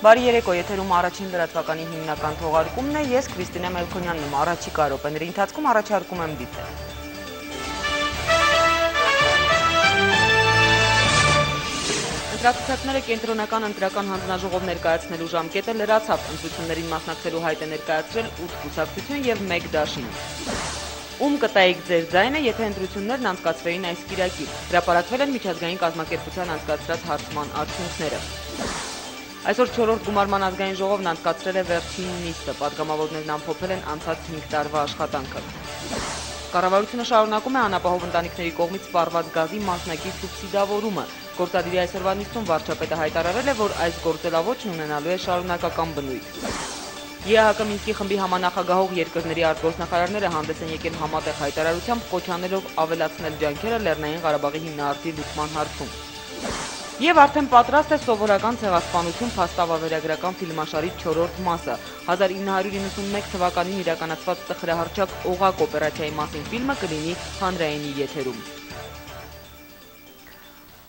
Բարի երեկո, եթերում առաջին լրատվականի հիմնական թողարկումն է, ես Քրիստինե Մելքոնյանն եմ, առաջիկա րոպեների ընթացքում առաջարկում եմ դիտել։ Ընտրացուցակները կենտրոնական ընտրական հանձնաժողով ներկայացնելու ժամկետը լրացավ, ընտրություններին մասնակցելու հայտ է ներկայացրել 8 կուսակցություն և 1 դաշինք։ Ում կտայիք ձեր ձայնը, եթե ընտրություններն անցկացվեին այս կիրակի։ Հրապարակվել են միջազգային կազմակերպության անցկացրած հարցման արդյունքները։ Այսօր 4-րդ գումարման ազգային ժողովն անցկացրել է վերջին նիստը, պատգամավորներն ամփոփել են անցած 5 տարվա աշխատանքը։ Կառավարությունը շարունակում է անապահով ընտանիքների կողմից սպառված գազի մասնակի սուբսիդավորումը։ Գործադիրի այսօրվա նիստում վարչապետը հայտարարել է, որ այս գործելավոճն ունենալու է շարունակական բնույթ։ ԵԱՀԿ Մինսկի խմբի համանախագահող երկրների արտգործնախարարները հանդես են եկել համատեղ հայտարարությամբ, կոչ անելով ավելացնել ջանքերը Լեռնային Ղարաբաղի հիմնահարցի լուծման հարցում։ Եվ արդեն պատրաստ է սովորական ցեղասպանություն փաստավավերագրական ֆիլմաշարի 4-րդ մասը։ 1991 թվականին իրականացված տխրահռչակ օղակ օպերացիայի մասին ֆիլմը կլինի հանրայինի եթերում։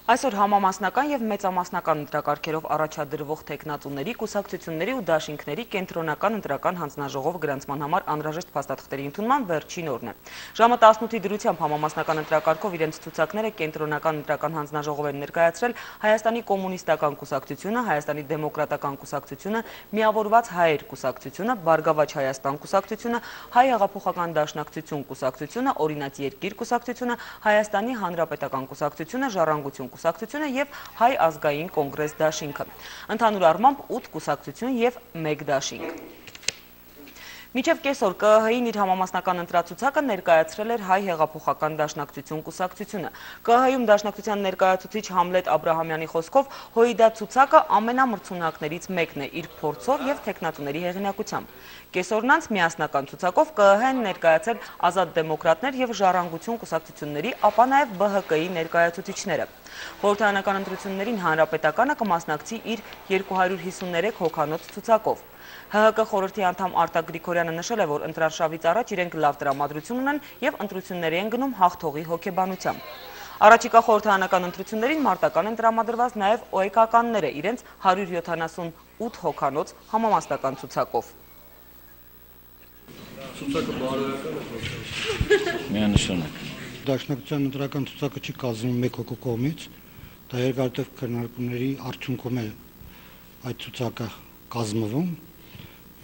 Այսօր համամասնական և մեծամասնական ընտրակարգերով առաջադրվող թեկնածուների, կուսակցությունների ու դաշինքների կենտրոնական ընտրական հանձնաժողով գրանցման համար անհրաժեշտ փաստաթղթերի ընդունման վերջին օրն է։ Ժամը 18-ի դրությամբ համամասնական ընտրակարգով իրենց ցուցակները կենտրոնական ընտրական հանձնաժողով են ներկայացրել Հայաստանի կոմունիստական կուսակցությունը, Հայաստանի դեմոկրատական կուսակցությունը, Միավորված հայեր կուսակցությունը, Բարգավաճ Հայաստան կուսակցությունը, Հայ հեղափոխական դաշնակցություն կուսակցությունը, Օրինաց երկիր կուսակցությունը, Հայաստանի հանրապետական կուսակցությունը, Ժառանգություն կուսակցությունը և Հայ ազգային կոնգրես դաշինքը։ Ընդհանուր առմամբ 8 կուսակցություն և 1 դաշինք։ Մինչև կեսօր ԿԸՀ-ին իր համամասնական ընտրացուցակը ներկայացրել էր Հայ հեղափոխական դաշնակցություն կուսակցությունը։ ԿԸՀ-ում դաշնակցության ներկայացուցիչ Համլետ Աբրահամյանի խոսքով հոյդա ցուցակը ամենամրցունակներից մեկն է իր փորձով և թեկնածուների հեղինակությամբ։ Կեսօրն անց միասնական ցուցակով ԿԸՀ-ն ներկայացել Ազատ դեմոկրատներ և Ժառանգություն կուսակցությունների, ապա նաև ԲՀԿ-ի ներկայացուցիչները։ Խորհրդարանական ընտրություններին Հանրապետականը կմասնակցի իր 253 հոգանոց ցուցակով։ ՀՀԿ խորհրդի անդամ Արտակ Գրիգորյանը նշել է, որ ընտրարշավից առաջ իրենք լավ տրամադրություն ունեն և ընտրությունների են գնում հաղթողի հոգեբանությամբ։ Առաջիկա խորհրդարանական ընտրություններին մարտական են տրամադրված նաև ՕԵԿ-ականները իրենց 178 հոգանոց համամասնական ցուցակով։ Ցուցակը բարոյական է։ Միանշանակ։ Դաշնակցության ընտրական ցուցակը չի կազմվում մեկ հոգու կողմից, դա երկարատև քննարկումների արդյունքում է այդ ցուցակը կազմվում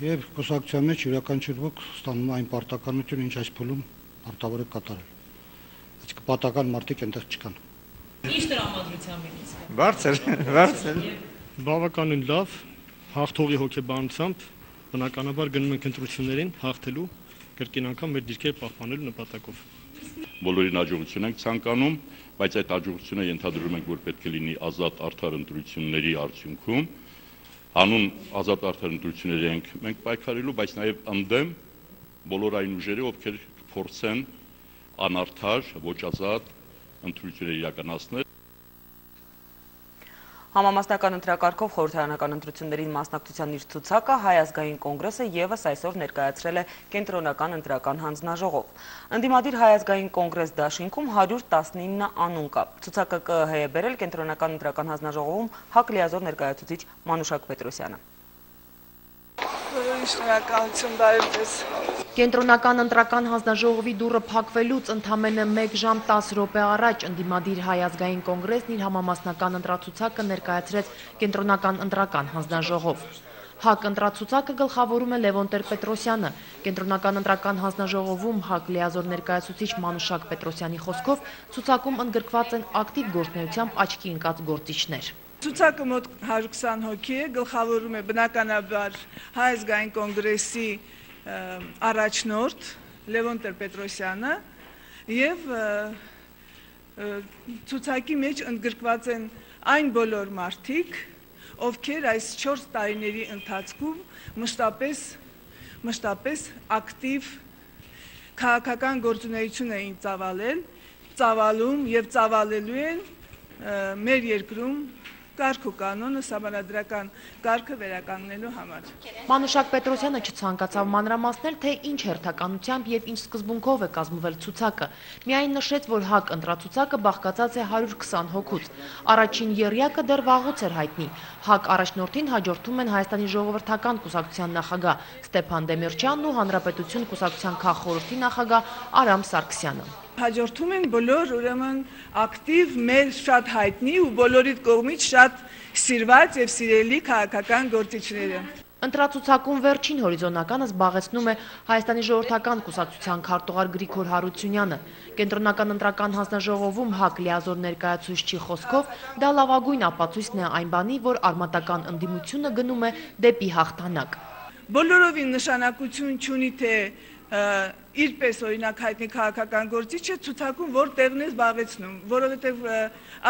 եւ կուսակցության մեջ յուրաքանչյուր ոք ստանում այն պարտականությունը, ինչ այս փուլում պարտավոր է կատարել։ Այսինքն պատական մարդիկ այնտեղ չկան։ Ինչ տրամադրությամբ եք իսկ։ Բարձր։ Բավականին լավ, հաղթողի հոգեբանությամբ բնականաբար գնում ենք ընտրություններին հաղթելու, կրկին անգամ մեր դիրքերը պահպանելու նպատակով։ Բոլորին հաջողություն ենք ցանկանում, բայց այդ հաջողությունը ենթադրում ենք, որ պետք է լինի ազատ արդար ընտրությունների արդյունքում։ Հանուն ազատ արդար ընտրությունների ենք մենք պայքարելու, բայց նաև ընդդեմ բոլոր այն ուժերի, ովքեր փորձեն անարդար, ոչ ազատ ընտրություններ իրականացնել։ Համամասնական ընտրակարգով խորհրդարանական ընտրություններին մասնակցության իր ցուցակը Հայ ազգային կոնգրեսը ևս այսօր ներկայացրել է կենտրոնական ընտրական հանձնաժողով։ Ընդդիմադիր Հայ ազգային կոնգրես դաշինքում 119 անուն կա։ Ցուցակը ԿԸՀ է բերել կենտրոնական ընտրական հանձնաժողովում ՀԱԿ լիազոր ներկայացուցիչ Մանուշակ Պետրոսյանը։ Շնորհակալություն, բարև ձեզ։ Կենտրոնական ընտրական հանձնաժողովի դուռը փակվելուց ընդամենը 1 ժամ 10 րոպե առաջ ընդդիմադիր Հայ ազգային կոնգրեսն իր համամասնական ընտրացուցակը ներկայացրեց կենտրոնական ընտրական հանձնաժողով։ ՀԱԿ ընտրացուցակը գլխավորում է Լևոն Տեր-Պետրոսյանը։ Կենտրոնական ընտրական հանձնաժողովում ՀԱԿ լիազոր ներկայացուցիչ Մանուշակ Պետրոսյանի խոսքով ցուցակում ընդգրկված են ակտիվ գործունեությամբ աչքի ընկած գործիչներ։ Ցուցակը մոտ 120 հոգի է, գլխավորում է բնականաբար Հայ ազգային կոնգրեսի առաջնորդ Լևոն Տեր-Պետրոսյանը եւ ցուցակի մեջ ընդգրկված են այն բոլոր մարդիկ, ովքեր այս 4 տարիների ընթացքում մշտապես ակտիվ քաղաքական գործունեություն էին ծավալում եւ ծավալելու են մեր երկրում կարգ ու կանոնը սահմանադրական կարգը վերականգնելու համար։ Մանուշակ Պետրոսյանը չցանկացավ մանրամասնել, թե ինչ հերթականությամբ եւ ինչ սկզբունքով է կազմվել ցուցակը։ Միայն նշեց, որ ՀԱԿ ընտրացուցակը բաղկացած է 120 հոգուց։ Առաջին եռյակը դեռ վաղուց էր հայտնի։ ՀԱԿ առաջնորդին հաջորդում են Հայաստանի ժողովրդական կուսակցության նախագահ Ստեփան Դեմիրճյանն ու Հանրապետություն կուսակցության քաղխորհրդի նախագահ Արամ Սարգսյանը։ Հաջորդում են բոլոր ուրեմն ակտիվ մեր շատ հայտնի ու բոլորի կողմից շատ սիրված եւ սիրելի քաղաքական գործիչները։ Ընտրացուցակում վերջին հորիզոնականը զբաղեցնում է Հայաստանի ժողովրդական կուսակցության քարտուղար Գրիգոր Հարությունյանը։ Կենտրոնական ընտրական հանձնաժողովում ՀԱԿ լիազոր ներկայացուցչի խոսքով դա լավագույն ապացույցն է այն բանի, որ արմատական ընդդիմությունը գնում է դեպի հաղթանակ։ Բոլորովին նշանակություն չունի թե իրպես օրինակ հայտնի քաղաքական գործիչը ցուցակում որ տեղն է զբաղեցնում, որովհետև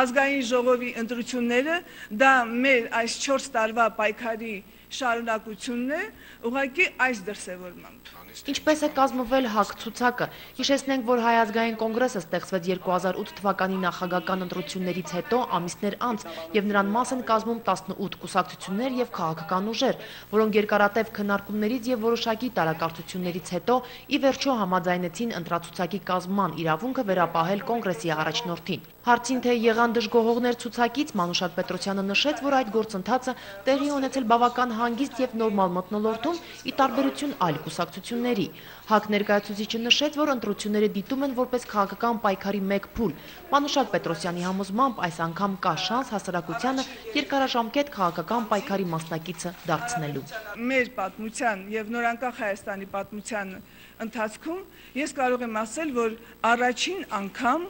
ազգային ժողովի ընտրությունները դա մեր այս 4 տարվա պայքարի շարունակությունն է, ուղղակի այս դրսևորմամբ։ Ինչպես է կազմվել ՀԱԿ ցուցակը։ Հիշեցնենք, որ Հայ ազգային կոնգրեսը ստեղծվեց 2008 թվականի նախագահական ընտրություններից հետո ամիսներ անց եւ նրան մաս են կազմում 18 կուսակցություններ եւ քաղաքական ուժեր, որոնք երկարատև քննարկումներից եւ որոշակի տարակարծություններից հետո ի վերջո համաձայնեցին ընտրացուցակի կազմման իրավունքը վերապահել կոնգրեսի առաջնորդին։ Հարցին թե եղան դժգոհողներ ցուցակից, Մանուշակ Պետրոսյանը նշեց, որ այդ գործընթացը տեղի ունեցել բավական հանգիստ եւ նորմալ մթնոլորտում ի տարբերություն այլ կուսակցությունների։ ՀԱԿ ներկայացուցիչը նշեց, որ ընտրությունները դիտում են որպես քաղաքական պայքարի մեկ փուլ։ Մանուշակ Պետրոսյանի համոզմամբ այս անգամ կա շանս հասարակությանը երկարաժամկետ քաղաքական պայքարի մասնակիցը դարձնելու։ Մեր պատմության եւ նորանկախ Հայաստանի պատմության ընթացքում ես կարող եմ ասել, որ առաջին անգամ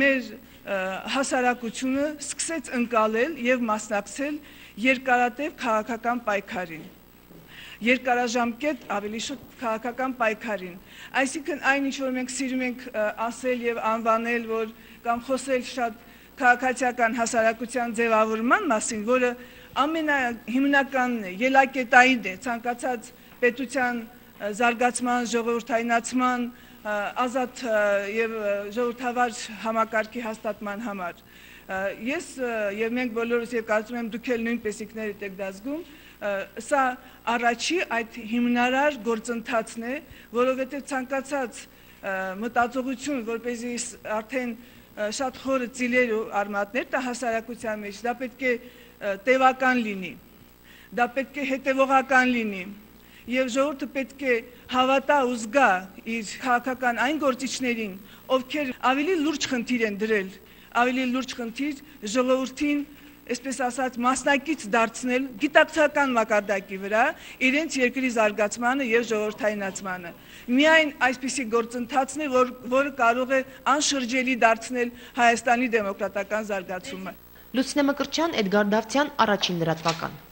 մեր հասարակությունը սկսեց ընկալել եւ մասնակցել երկարատև քաղաքական պայքարին, երկարաժամկետ ավելի շուտ քաղաքական պայքարին, այսինքն այն ինչ որ մենք սիրում ենք ասել եւ անվանել, որ կամ խոսել շատ քաղաքացիական հասարակության ձևավորման մասին, որը ամենահիմնականն է, ելակետային է ցանկացած պետության զարգացման, ժողովրդայնացման, ազատ եւ ժողովրդավար համակարգի հաստատման համար։ Ես եւ մենք բոլորս եւ կարծում եմ դուք էլ նույնպես ինքներդ եք դա զգում, սա առաջի այդ հիմնարար գործընթացն է, որովհետեւ ցանկացած մտածողություն, որպեսզի արդեն շատ խորը ծիլեր ու արմատներ տա հասարակության մեջ, դա պետք է տևական լինի, դա պետք է հետևողական լինի։ Եվ ժողովուրդը պետք է հավատա ու զգա իր քաղաքական այն գործիչներին, ովքեր ավելի լուրջ խնդիր են դրել, ավելի լուրջ խնդիր ժողովրդին, այսպես ասած, մասնակից դարձնել գիտակցական մակարդակի վրա իրենց երկրի զարգացմանը եւ ժողովրդայնացմանը։ Միայն այսպիսի գործընթացն է, որը կարող է անշրջելի դարձնել Հայաստանի դեմոկրատական զարգացումը։ Լուսինե Մկրտչյան, Էդգար Դավթյան, Առաջին լրատվական։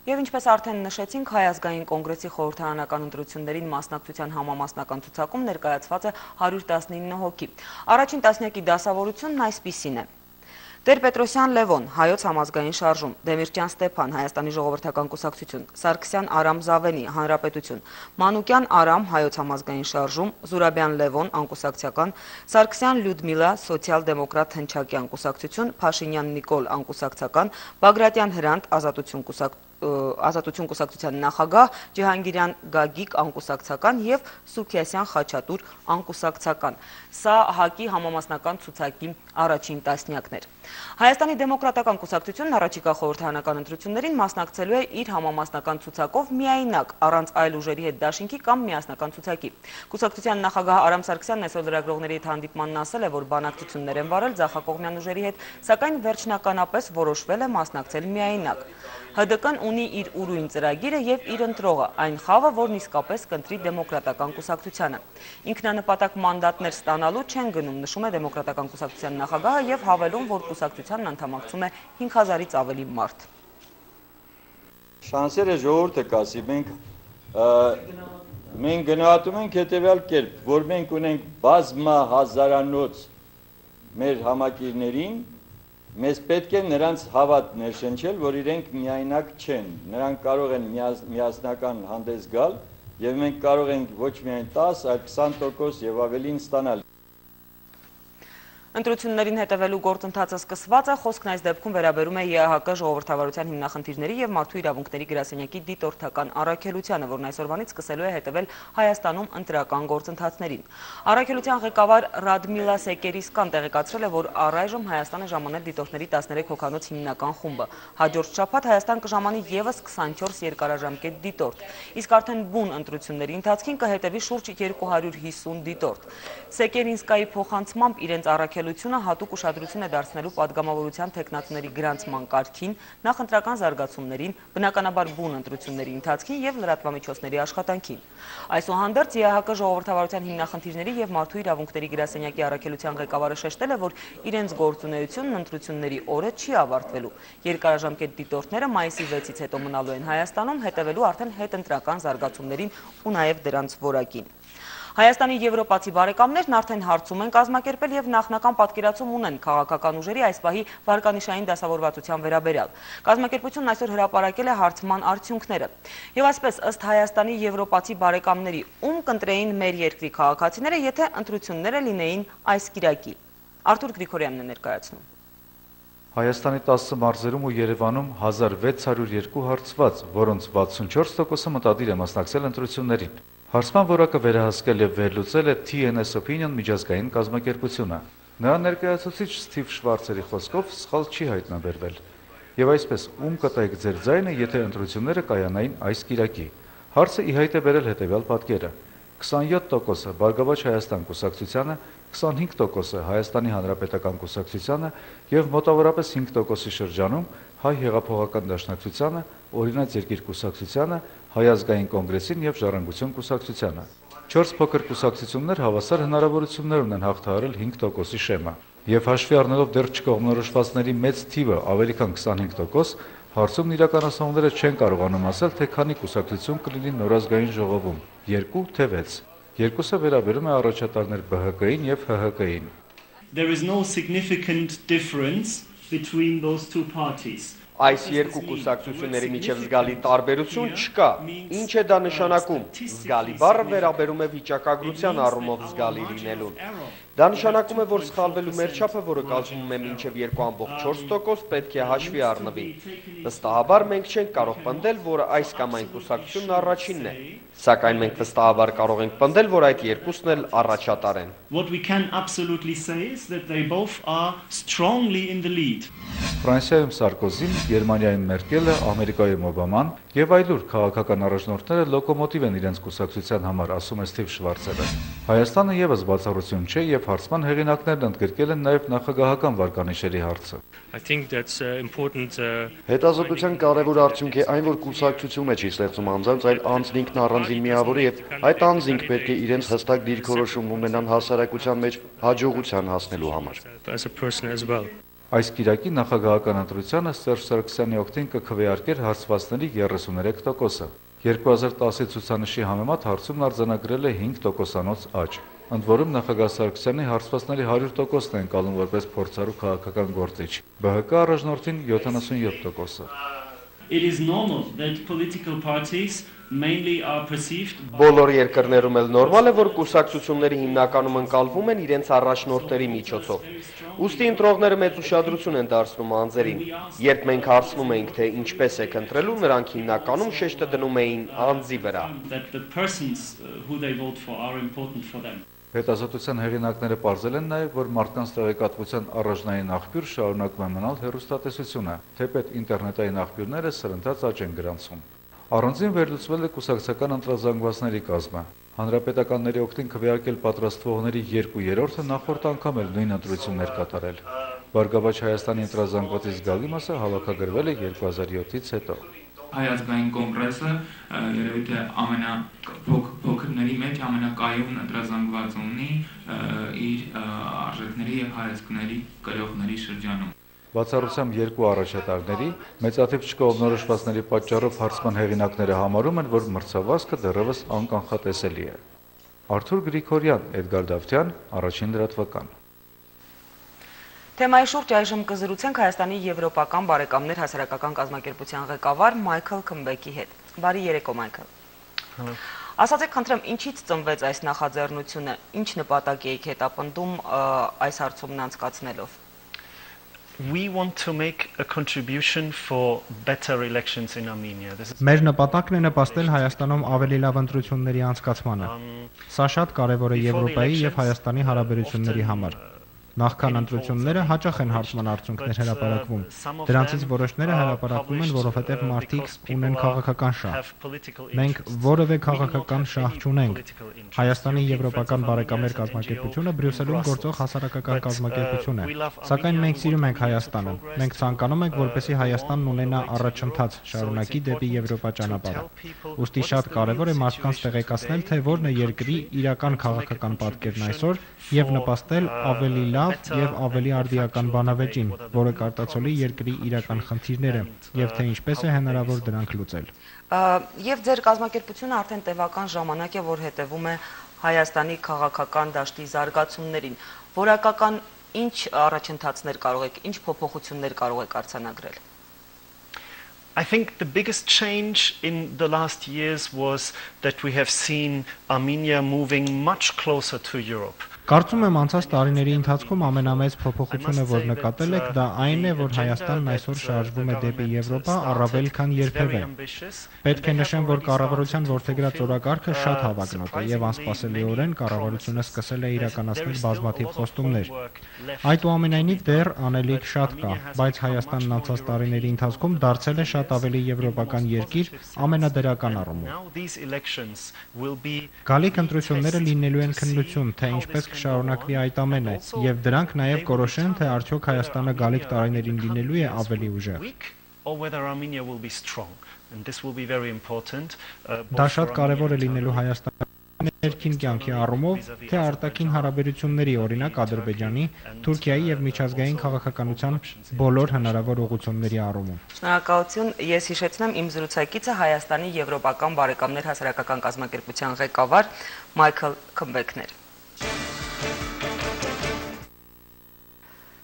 Եվ ինչպես արդեն նշեցինք, Հայ ազգային կոնգրեսի խորհրդարանական ընտրություններին մասնակցության համամասնական ցուցակում ներկայացված է 119 հոգի։ Առաջին տասնյակի դասավորությունն այսպիսին է. Տեր-Պետրոսյան Լևոն, Հայոց համազգային շարժում, Դեմիրճյան Ստեփան, Հայաստանի ժողովրդական կուսակցություն, Սարգսյան Արամ Զավենի, Հանրապետություն, Մանուկյան Արամ, Հայոց համազգային շարժում, Զուրաբյան Լևոն, անկուսակցական, Սարգսյան Լյուդմիլա, Սոցիալ-դեմոկրատ հնչակյան կուսակցություն, Փաշինյան Նիկոլ, անկուսակցական, Բագրատյան Հրանտ, Ազատություն կուսակցության նախագահ, Ջիհանգիրյան Գագիկ, անկուսակցական եւ Սուքիասյան Խաչատուր, անկուսակցական։ Սա ՀԱԿ-ի համամասնական ցուցակի առաջին տասնյակն էր։ Հայաստանի դեմոկրատական կուսակցությունն առաջիկա խորհրդարանական ընտրություններին մասնակցելու է իր համամասնական ցուցակով միայնակ, առանց այլ ուժերի հետ դաշինքի կամ միասնական ցուցակի։ Կուսակցության նախագահ Արամ Սարգսյանն այսօր լրագրողների հետ հանդիպմանն ասել է, որ բանակցություններ են վարել ձախակողմյան ուժերի հետ, սակայն վերջնականապես որոշվել է մասնակցել միայնակ։ ՀԴԿ-ն ունի իր ուրույն ծրագիրը եւ իր ընտրողը, այն խավը, որն իսկապես կընտրի դեմոկրատական կուսակցությանը։ Ինքնանպատակ մանդատներ ստանալու չեն գնում, նշում է դեմոկրատական կուսակցության նախագահը եւ հավելում, որ կուսակցությանն անդամակցում է 5000-ից ավելի մարդ։ Շանսերը ժողովուրդը կասի, մենք գնահատում ենք հետեւյալ կերպ, որ մենք ունենք բազմահազարանոց մեր համակիրներին, մեզ պետք է նրանց հավատ ներշնչել, որ իրենք միայնակ չեն, նրանք կարող են միասնական հանդես գալ եւ մենք կարող ենք ոչ միայն 10, այլ 20% եւ ավելին ստանալ։ Ընտրություններին հետևելու գործընթացը սկսված է, խոսքն այս դեպքում վերաբերում է ԵԱՀԿ ժողովրդավարության հիմնախնդիրների եւ մարդու իրավունքների գրասենյակի դիտորդական առաքելությանը, որն այսօրվանից սկսելու է հետևել Հայաստանում ընտրական գործընթացներին։ Առաքելության ղեկավար Ռադմիլա Սեկերիսկան տեղեկացրել է, որ առայժմ Հայաստան է ժամանել դիտորդների 13 հոգանոց հիմնական խումբը։ Հաջորդ շաբաթ Հայաստան կժամանի եւս 24 երկարաժամկետ դիտորդ, իսկ արդեն բուն ընտրությունների ընթացքին կհետևի շուրջ 250 դիտորդ։ Սեկերինսկայի փոխանցմամբ իրենց առաքելությունը հատուկ ուշադրություն է դարձնելու падգամավորության թեկնածուների գրանցման կարգին, նախընտրական զարգացումներին, բնականաբար բուն ընտրությունների ընթացքին եւ լրատվամիջոցների աշխատանքին։ Այսուհանդերձ ԵԱՀԿ ժողովրդավարության հիմնախնդիրների եւ մարդու իրավունքների գրասենյակի առաքելության ղեկավարը շեշտել է, որ իրենց գործունեությունն ընտրությունների օրը չի ավարտվելու։ Երկարաժամկետ դիտորդները մայիսի 6-ից հետո մնալու են Հայաստանում, հետևելու արդեն հետընտրական զարգացումներին ու նաեւ դրանց որակին։ Հայաստանի եվրոպացի բարեկամներն արդեն հարցում են կազմակերպել եւ նախնական պատկերացում ունեն քաղաքական ուժերի այս պահի վարկանիշային դասավորվածության վերաբերյալ։ Կազմակերպությունն այսօր հրապարակել է հարցման արդյունքները։ Եվ այսպես, ըստ Հայաստանի եվրոպացի բարեկամների, ում կընտրեին մեր երկրի քաղաքացիները, եթե ընտրությունները լինեին այս կիրակի։ Արթուր Գրիգորյանն է ներկայացնում։ Հայաստանի 10 մարզերում ու Երևանում 1602 հարցված, որոնց 64%-ը մտադիր է մասնակցել ընտրություններին։ Հարցման որակը վերահսկել եւ վերլուծել է TNS Opinion միջազգային կազմակերպությունը։ Նրա ներկայացուցիչ Սթիվ Շվարցերի խոսքով սխալ չի հայտնաբերվել։ Եվ այսպես, ում կտայք ձեր ձայնը, եթե ընտրությունները կայանային այս կիրակի։ Հարցը ի հայտ է բերել հետևյալ պատկերը. 27%-ը Բարգավաճ Հայաստան կուսակցությանը, 25%-ը Հայաստանի Հանրապետական կուսակցությանը եւ մոտավորապես 5%-ի շրջանում Հայ հեղափոխական դաշնակցությանը, Օրինաց երկիր կուսակցությանը, Հայ ազգային կոնգրեսին եւ Ժառանգություն կուսակցությանը։ 4 փոքր կուսակցություններ հավասար հնարավորություններ ունեն հաղթահարել 5%-ի շեմը։ Եվ հաշվի առնելով դեռ չկողմնորոշվածների մեծ թիվը ավելի քան 25%, հարցումն իրականացնողները չեն կարողանում ասել, թե քանի կուսակցություն կլինի նորազգային ժողովում՝ 2 թե 6։ Երկուսը վերաբերում է առաջատարներ ԲՀԿ-ին եւ ՀՀԿ-ին։ There is no significant difference between those two parties. Այս երկու կուսակցությունների միջև զգալի տարբերություն չկա։ Ինչ է դա նշանակում։ Զգալի բառը վերաբերում է վիճակագրության առումով զգալի լինելուն։ Դա նշանակում է, որ սխալվելու մերչափը, որը կազմում է մինչև 2.4%, պետք է հաշվի առնվի։ Վստահաբար մենք չենք կարող պնդել, որ այս կամ այն կուսակցությունն առաջինն է, սակայն մենք վստահաբար կարող ենք պնդել, որ այդ երկուսն էլ առաջատար են։ What we can absolutely say is that they both are strongly in the lead. Ֆրանսիայում Սարկոզին, Գերմանիայում Մերկելը, Ամերիկայում Օբաման եւ այլուր քաղաքական առաջնորդները լոկոմոտիվ են իրենց կուսակցության համար, ասում է Սթիվ Շվարցերը։ Հայաստանը եւս բացառություն չէ եւ հարցման հեղինակներն ընդգրկել են նաեւ նախագահական վարկանիշերի հարցը։ Հետազոտության կարևոր արդյունք է այն, որ կուսակցությունը չի ստեղծում անձանց, այլ անձն ինքն առանձին միավոր է եւ այդ անձինք պետք է իրենց հստակ դիրքորոշում ունենան հասարակության մեջ հաջողության հասնելու համար։ Այս կիրակի նախագահական ընտրությանը Սերժ Սարգսյանի օգտին կքվեարկեր հարցվածների 33%-ը։ 2010-ի ցուցանիշի համեմատ հարցումն արձանագրել է 5%-անոց աճ։ Ընդ որում նախագահ Սարգսյանի հարցվածների 100%-ն են կալում որպես փորձառու քաղաքական գործիչ։ ԲՀԿ առաջնորդին 77%-ը։ It is normal that political parties mainly are perceived. Բոլոր երկրներում էլ նորմալ է, որ կուսակցությունները հիմնականում ընկալվում են իրենց առաջնորդների միջոցով։ Ուստի ընտրողները մեծ ուշադրություն են դարձնում անձերին։ Երբ մենք հարցնում էինք, թե ինչպես եք ընտրելու, նրանք հիմնականում շեշտը դնում էին անձի վրա։ Հետազոտության հեղինակները պարզել են նաև, որ մարդկանց տեղեկատվության առանձնային աղբյուր շարունակում է մնալ հեռուստատեսությունը, թեպետ ինտերնետային աղբյուրները սրընթաց աճ են գրանցում։ Առանձին վերլուծվել է կուսակցական ընտրազանգվածների կազմը։ Հանրապետականների օգտին քվեարկել պատրաստվողների 2/3-ը նախորդ անգամ էր նույն ընտրություններ կատարել։ Բարգավաճ Հայաստանի ընտրազանգվածի զգալի մասը հավաքագրվել է 2007-ից հետո։ Հայ ազգային կոնգրեսը երևի թե ամենափոքրների մեջ ամենակայուն ընտրազանգվածը ունի իր արժեքների եւ հայացքների կրողների շրջանում։ Բացառությամբ երկու առաջատարների մեծաթիվ չկողմնորոշվածների պատճառով հարցման հեղինակները համարում են, որ մրցավազքը դեռևս անկանխատեսելի է։ Արթուր Գրիգորյան, Էդգար Դավթյան, Առաջին լրատվական։ Թեմայի շուրջ այժմ կզրուցենք Հայաստանի եվրոպական բարեկամներ հասարակական կազմակերպության ղեկավար Մայքլ Քմբեկի հետ։ Բարի երեկո, Մայքլ։ Ասացեք, խնդրեմ, ինչից ծնվեց այս նախաձեռնությունը, ինչ նպատակ եք հետապնդում այս հարցումն անցկացնելով։ We want to make a contribution for better elections in Armenia. Մեր նպատակն է նպաստել Հայաստանում ավելի լավ ընտրությունների անցկացմանը։ Սա շատ կարևոր է Եվրոպայի եւ Հայաստանի հարաբերությունների համար։ Նախքան ընտրությունները հաճախ են հարցման արդյունքներ հրապարակվում։ Դրանցից որոշները հրապարակվում են, որովհետև մարդիկ ունեն քաղաքական շահ։ Մենք որևէ քաղաքական շահ չունենք։ Հայաստանի եվրոպական բարեկամներ կազմակերպությունը Բրյուսելում գործող հասարակական կազմակերպություն է։ Սակայն մենք սիրում ենք Հայաստանը։ Մենք ցանկանում ենք, որպեսզի Հայաստանն ունենա առաջընթաց, շարունակի դեպի Եվրոպա ճանապարհը։ Ուստի շատ կարևոր է մարդկանց տեղեկացնել, թե որն է երկրի իրական քաղաքական պատկերն այսօր եւ նպաստել ավելի լավ եւ ավելի արդիական բանավեճին, որը կարտացոլի երկրի իրական խնդիրները եւ թե ինչպես է հնարավոր դրանք լուծել։ Եվ ձեր կազմակերպությունը արդեն տևական ժամանակ է, որ հետևում է Հայաստանի քաղաքական դաշտի զարգացումներին։ Որակական ինչ առաջընթացներ կարող եք, ինչ փոփոխություններ կարող եք արձանագրել։ I think the biggest change in the last years was that we have seen Armenia moving much closer to Europe. Կարծում եմ անցած տարիների ընթացքում ամենամեծ փոփոխությունը, որ նկատել եք, դա այն է, որ Հայաստանն այսօր շարժվում է դեպի Եվրոպա առավել քան երբևէ։ Պետք է նշեմ, որ կառավարության որդեգրած օրակարգը շատ հավակնոտ է եւ անսպասելիորեն կառավարությունը սկսել է իրականացնել բազմաթիվ խոստումներ։ Այդուամենայնիվ դեռ անելիք շատ կա, բայց Հայաստանն անցած տարիների ընթացքում դարձել է շատ ավելի եվրոպական երկիր ամենադրական առումով։ Գալիք ընտրությունները լինելու են քննություն, թե ինչպես շարունակվի այդ ամենը եւ դրանք նաեւ կորոշեն թե արդյոք Հայաստանը գալիք տարիներին լինելու է ավելի ուժեղ։ Դա շատ կարեւոր է լինելու Հայաստանի ներքին կյանքի առումով, թե արտաքին հարաբերությունների, օրինակ Ադրբեջանի, Թուրքիայի եւ միջազգային քաղաքականության բոլոր հնարավոր ուղղությունների առումով։ Շնորհակալություն, ես հիշեցնեմ իմ զրուցակիցը Հայաստանի Եվրոպական բարեկամներ հասարակական կազմակերպության ղեկավար Մայքլ Քմբեքն էր։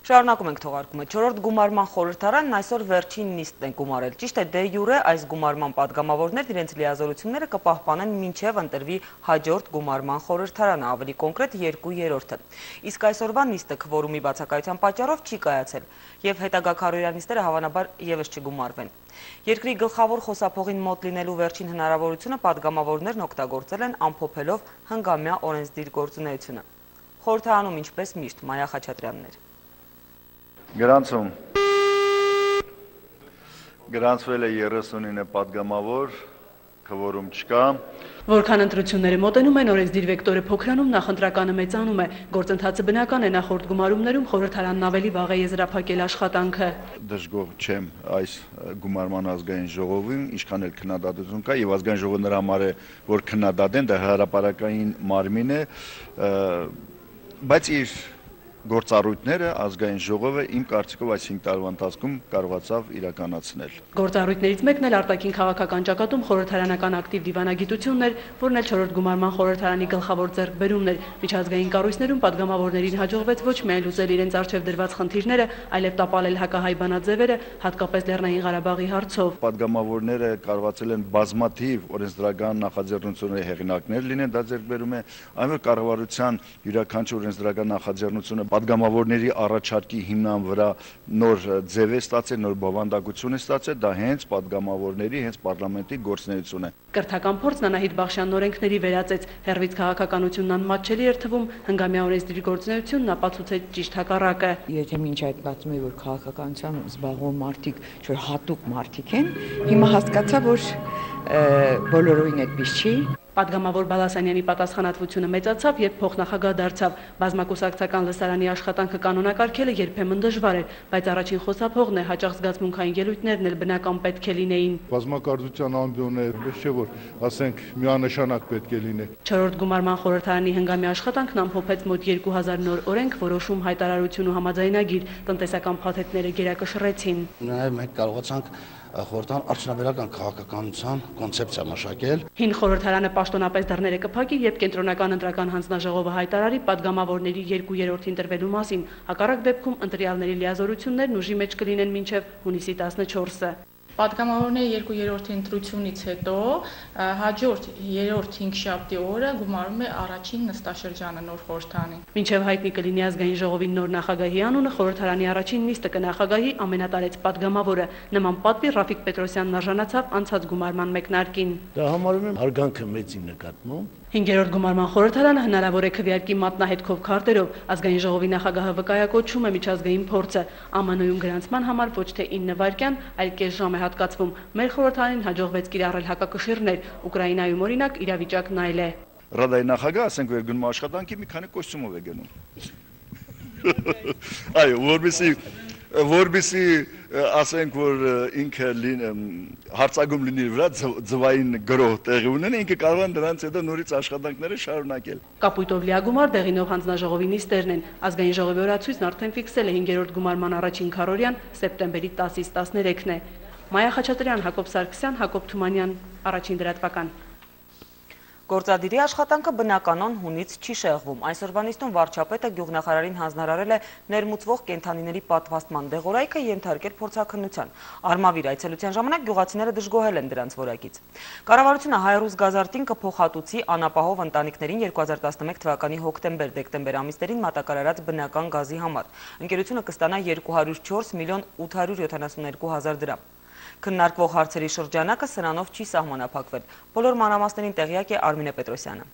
Շարունակում ենք թողարկումը։ 4-րդ գումարման խորհրդարանն այսօր վերջին նիստն է գումարել։ Ճիշտ է, դե յուրե այս գումարման պատգամավորներն իրենց լիազորությունները կպահպանեն մինչև ընտրվի հաջորդ գումարման խորհրդարանը, ավելի կոնկրետ 2/3-ը։ Իսկ այսօրվա նիստը քվորումի բացակայության պատճառով չի կայացել, եւ հետագա քարոզիա նիստերը հավանաբար եւս չգումարվեն։ Երկրի գլխավոր խոսափողին մոտ լինելու վերջին հնարավորությունը պատգամավորներն օգտագործել են ամփոփելով հնգամյա օրենսդիր գործունեությունը։ Խորհրդարանում ինչպես միշտ Մայա Խաչատրյաններ։ Գրանցում գրանցվել է 39 պատգամավոր, քվորում չկա։ Որքան ընտրությունները մոտենում են, օրենսդիր վեկտորը փոքրանում, նախընտրականը մեծանում է։ Գործընթացը բնական է, նախորդ գումարումներում խորհրդարանն ավելի վաղ է եզրափակել աշխատանքը։ Դժգոհ չեմ այս գումարման ազգային ժողովին, ինչքան էլ քննադատություն կա, եւ ազգային ժողովը նրա համար է, որ քննադատեն, դա հրապարակային մարմին է, բայց իր գործառույթները ազգային ժողովը իմ կարծիքով այս 5 տարվա ընթացքում կարողացավ իրականացնել։ Գործառույթներից մեկն էլ արտաքին քաղաքական ճակատում խորհրդարանական ակտիվ դիվանագիտությունն էր, որն էլ 4-րդ գումարման խորհրդարանի գլխավոր ձեռքբերումն էր։ Միջազգային կառույցներում պատգամավորներին հաջողվեց ոչ միայն լուծել իրենց առջև դրված խնդիրները, այլև տապալել հակահայ բանաձևերը, հատկապես Լեռնային Ղարաբաղի հարցով։ Պատգամավորները կարողացել են բազմաթիվ օրենսդրական նախաձեռնությունների հեղինակներ լինեն, դա ձեռքբերում է, այն որ կառավարության յուրաքանչյուր օրենսդրական նախաձեռնությունը պատգամավորների առաջարկի հիմնան վրա նոր ձև է ստացել, նոր բովանդակություն է ստացել, դա հենց պատգամավորների, հենց պարլամենտի գործունեություն է։ Կրթական փորձն Անահիտ Բախշյանն օրենքների վերածեց, հերվից քաղաքականությունն անմատչելի էր թվում, հնգամյա օրենսդիր գործունեությունն ապացուցեց ճիշտ հակառակը։ Եթե մինչ այդ պատմում էր, որ քաղաքականությամբ զբաղվող մարդիկ, որ հատուկ մարդիկ են, հիմա հասկացա, որ բոլորովին այդպես չի։ Պատգամավոր Բալասանյանի պատասխանատվությունը մեծացավ, երբ փոխնախագահ դարձավ։ Բազմակուսակցական լսարանի աշխատանքը կանոնակարգելը երբեմն դժվար էր, բայց առաջին խոսափողն է, հաճախ զգացմունքային ելույթներն էլ բնական պետք է լինեին։ Բազմակարծության ամբիոնը ոչ թե որ, ասենք, միանշանակ պետք է լինի։ 4-րդ գումարման խորհրդարանի հնգամյա աշխատանքն ամփոփեց մոտ 2000 նոր օրենք, որոշում, հայտարարություն ու համաձայնագիր, տնտեսական փաթեթները գերակշռեցին։ Նաև մենք կարողացանք խորհրդարան արդյունաբերական քաղաքականության կոնցեպցիա մշակել։ Հին խորհրդարանը պաշտոնապես դռները կփակի, երբ կենտրոնական ընտրական հանձնաժողովը հայտարարի պատգամավորների 2/3 ընտրվելու մասին։ Հակառակ դեպքում ընտրյալների լիազորություններն ուժի մեջ կլինեն մինչև հունիսի 14-ը։ Պատգամավորների 2/3 ընտրությունից հետո հաջորդ 3-րդ 5 շաբթի օրը գումարում է առաջին նստաշրջանը նոր խորհրդարանին։ Մինչև հայտնի կլինի ազգային ժողովի նոր նախագահի անունը, խորհրդարանի առաջին նիստը կնախագահի ամենատարեց պատգամավորը։ Նման պատվի Ռաֆիկ Պետրոսյանն արժանացավ անցած գումարման մեկնարկին։ Դա համարում եմ հարգանքը մեծի նկատմամբ։ 5-րդ գումարման խորհրդարանը հնարավոր է քվեարկի մատնահետքով քարտերով։ Ազգային ժողովի նախագահը վկայակոչում է միջազգային փորձը։ ԱՄՆ-ում գրանցման համար ոչ թե 9 վայրկյան, այլ կես ժամ է հատկացվում։ Մեր խորհրդարանին հաջողվեց կիրառել հակակշիռներ, Ուկրաինայում օրինակ իրավիճակն այլ է։ Ռադայի նախագահ, ասենք որ գնում աշխատանքի մի քանի կոստյումով է գնում։ Այո, որբիսի ասենք որ ինքը հարցակում լինի վրա ձվային գրող տեղի ունեն, ինքը կարող է դրանից հետո նորից աշխատանքները շարունակել։ Կապույտով լիագումար դեղինով հանձնաժողովի նիստերն են։ Ազգային ժողովի օրացույցն արդեն ֆիքսել է 5-րդ գումարման առաջին քառորյան սեպտեմբերի 10-ից 13-ն է։ Մայա Խաչատրյան, Հակոբ Սարգսյան, Հակոբ Թումանյան, Առաջին լրատվական։ Գործադիրի աշխատանքը բնականon հունից չի շեղվում։ Այսօրվա նիստում վարչապետը գյուղնախարարին հանձնարարել է ներմուծվող կենդանիների պատվաստման դեղորայքը ենթարկել փորձաքննության։ Արմավիր այցելության ժամանակ գյուղացիները դժգոհել են դրանց որակից։ Կառավարությունը Հայրուզ Գազարտին կփոխհատուցի անապահով ընտանիքներին 2011 թվականի հոկտեմբեր-դեկտեմբեր ամիսներին մատակարարած բնական գազի համար։ Ընկերությունը կստանա 204 միլիոն 872 հազար դրամ։ Քննարկվող հարցերի շրջանակը սրանով չի սահմանափակվել։ Բոլոր մանրամասներին տեղյակ է Արմինե Պետրոսյանը։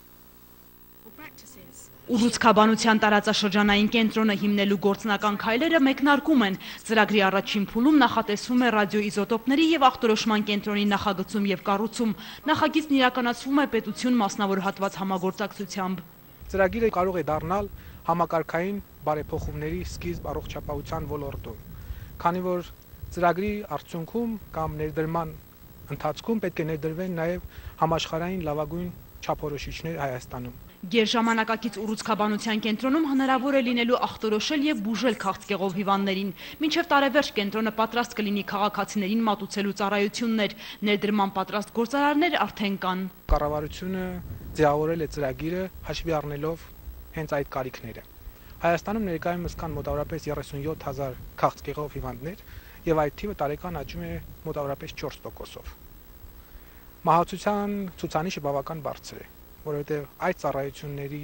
Ուռուցքաբանության տարածաշրջանային կենտրոնը հիմնելու գործնական քայլերը մեկնարկում են։ Ծրագրի առաջին փուլում նախատեսվում է ռադիոիզոտոպների եւ ախտորոշման կենտրոնի նախագծում եւ կառուցում։ Նախագիծն իրականացվում է պետություն մասնավորհատված համագործակցությամբ։ Ծրագիրը կարող է դառնալ համակարգային բարեփոխումների սկիզբ առողջապահության ոլորտում, քանի որ ծրագրի արդյունքում կամ ներդրման ընթացքում պետք է ներդրվեն նաև համաշխարհային լավագույն չափորոշիչներ Հայաստանում։ Գերժամանակակից ուռուցքաբանության կենտրոնում հնարավոր է լինելու ախտորոշել եւ բուժել քաղցկեղով հիվանդներին։ Մինչև տարեվերջ կենտրոնը պատրաստ կլինի քաղաքացիներին մատուցելու ծառայություններ, ներդրման պատրաստ գործարարներ արդեն կան։ Կառավարությունը ձևավորել է ծրագիրը հաշվի առնելով հենց այդ կարիքները։ Հայաստանում ներկայումս կան մոտավորապես 37000 քաղցկեղով հիվանդներ եւ այդ թիվը տարեկան աճում է մոտավորապես 4%-ով։ Մահացության ցուցանիշը բավական բարձր է, որովհետեւ այդ ծառայությունների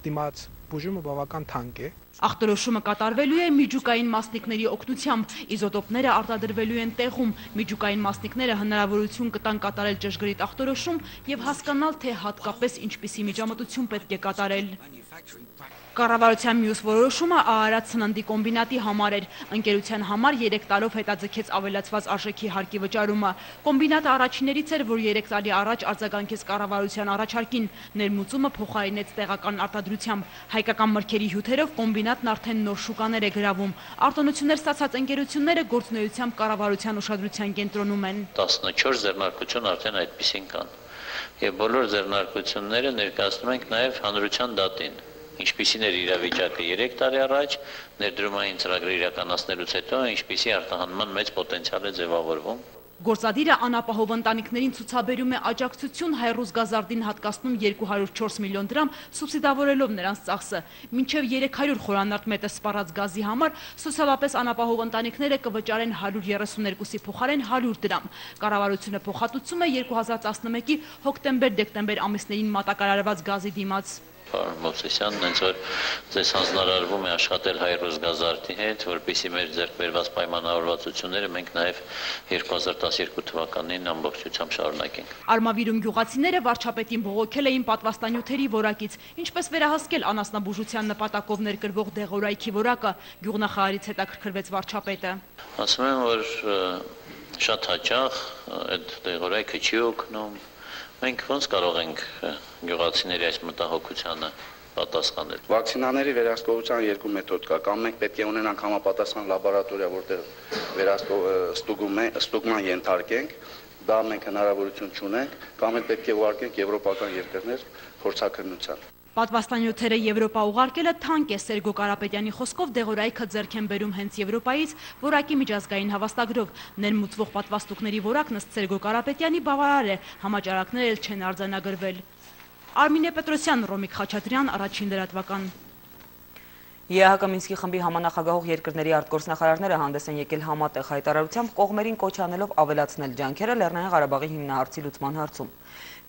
դիմաց բուժումը բավական թանկ է։ Ախտորոշումը կատարվելու է միջուկային մասնիկների օգնությամբ, իզոտոպները արտադրվելու են տեղում, միջուկային մասնիկները հնարավորություն կտան կատարել ճշգրիտ ախտորոշում եւ հասկանալ, թե հատկապես ինչպիսի միջամտություն պետք է կատարել։ Կառավարության մյուս որոշումը Ահարատ սննդի կոմբինատի համար էր։ Ընկերության համար 3 տարով հետաձգեց ավելացված արժեքի հարկի վճարումը։ Կոմբինատը առաջիններից էր, որ 3 տարի առաջ արձագանքեց կառավարության առաջարկին։ Ներմուծումը փոխարինեց տեղական արտադրությամբ։ Հայկական մրգերի հյութերով կոմբինատն արդեն նոր շուկաներ է գրավում։ Արտոնություններ ստացած ընկերությունները գործունեությամբ կառավարության ուշադրության կենտրոնում են։ 14 ձեռնարկություն արդեն այդպիսին կան։ Եվ բոլոր ձեռնարկությունները ներկայացնում ենք նաև հանրության դատին։ Ինչպիսին էր իրավիճակը 3 տարի առաջ, ներդրումային ծրագրը իրականացնելուց հետո, ինչպիսի արտահանման մեծ պոտենցիալ է ձևավորվում։ Գործադիրը անապահով ընտանիքներին ցուցաբերում է աջակցություն Հայրուզ Գազարտին հատկացնում 204 միլիոն դրամ սուբսիդավորելով նրանց ծախսը։ Մինչև 300 խորանարդ մետր սպառած գազի համար սոցիալապես անապահով ընտանիքները կվճարեն 132-ի փոխարեն 100 դրամ։ Կառավարությունը փոխհատուցում է 2011-ի հոկտեմբեր-դեկտեմբեր ամիսներին մատակարարված գազի դիմաց։ Պարոն Մովսիսյանն հենց որ ձեզ հանձնարարվում է աշխատել Հայրուզ Գազարտի հետ, որպեսզի մեր ձեռք բերված պայմանավորվածությունները մենք նաև 2012 թվականին ամբողջությամբ շարունակենք։ Արմավիրում գյուղացիները վարչապետին բողոքել էին պատվաստանյութերի որակից, ինչպես վերահասկել անասնաբուժության նպատակով ներկրվող դեղորայքի որակը, գյուղնախարարից հետաքրքրվեց վարչապետը։ Ասում եմ, որ շատ հաճախ այդ դեղորայքը չի օգնում։ Մենք ոնց կարող ենք գյուղացիների այս մտահոգությանը պատասխանել։ Վակցինաների վերահսկողության 2 մեթոդ կա, կամ մենք պետք է ունենանք համապատասխան լաբորատորիա, որտեղ ստուգման ենթարկենք, դա մենք հնարավորություն չունենք, կամ էլ պետք է ուղարկենք եվրոպական երկրներ փորձաքննության։ Պատվաստանյութերը Եվրոպա ուղարկելը թանկ է, Սերգո Կարապետյանի խոսքով դեղորայքը ձեռք են բերում հենց Եվրոպայից որակի միջազգային հավաստագրով։ Ներմուծվող պատվաստուկների որակն ըստ Սերգո Կարապետյանի բավարար է, համաճարակներ էլ չեն արձանագրվել։ Արմինե Պետրոսյան, Ռոմիկ Խաչատրյան, Առաջին լրատվական։ ԵԱՀԿ Մինսկի խմբի համանախագահող երկրների արտգործնախարարները հանդես են եկել համատեղ հայտարարությամբ կողմերին կոչ անելով ավելացնել ջանքերը Լեռնային Ղարաբաղի հիմնահարցի լուծման հարցում։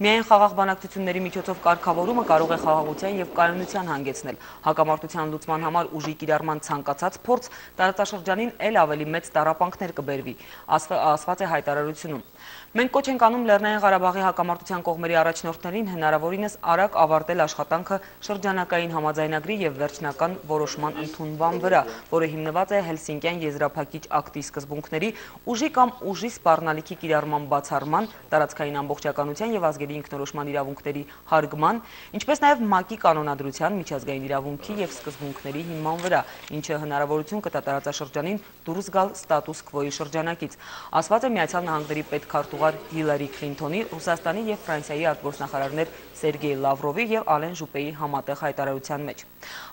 Միայն խաղաղ բանակցությունների միջոցով կարգավորումը կարող է խաղաղության եւ կայունության հանգեցնել։ Հակամարտության լուծման համար ուժի կիրառման ցանկացած փորձ տարածաշրջանին ել ավելի մեծ տառապանքներ կբերվի, ասված է հայտարարությունում։ Մենք կոչ ենք անում Լեռնային Ղարաբաղի հակամարտության կողմերի առաջնորդներին հնարավորինս արագ ավարտել աշխատանքը շրջանակային համաձայնագրի եւ վերջնական որոշման ընդունման վրա, որը հիմնված է Հելսինկյան եզրափակիչ ակտի սկզբունքների, ուժի կամ ուժի սպառնալիքի կիրառման բացառման, տարածքային ամբողջականության եւ ազգերի ինքնորոշման իրավունքների հարգման, ինչպես նաեւ ՄԱԿ-ի կանոնադրության, միջազգային իրավունքի եւ սկզբունքների հիման վրա, ինչը հնարավորություն կտա տարածաշրջանին դուրս գալ ստատուս քվոյի շրջանակից, ասված է Միացյալ Նահանգների պետքարտուղար Հիլարի Քլինթոնի, Ռուսաստանի եւ Ֆրանսիայի արտգործնախարարներ Սերգեյ Լավրովի եւ Ալեն Ժուպեի համատեղ հայտարարության մեջ։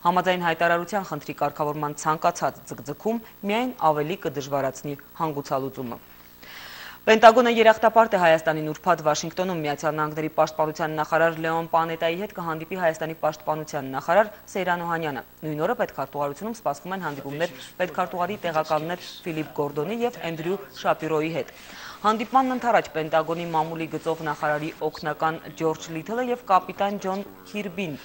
Համաձայն հայտարարության խնդրի կարգավորման ցանկացած ձգձգում միայն ավելի կդժվարացնի հանգուցալուծումը։ Պենտագոնը երախտապարտ է Հայաստանին ուրբաթ Վաշինգտոնում Միացյալ Նահանգների պաշտպանության նախարար Լեոն Պանետայի հետ կհանդիպի Հայաստանի պաշտպանության նախարար Սեյրան Օհանյանը։ Նույն օրը պետքարտուղարությունում սպասվում են հանդիպումներ պետքարտուղարի տեղակալներ Ֆիլիպ Գորդոնի եւ Էնդրյու Շապիրոյի հետ։ Հանդիպմանն ընթരാճ Պենտագոնի մամուլի գծով նախարարի օգնական Ջորջ Լիթլը եւ կապիտան Ջոն Քիրբին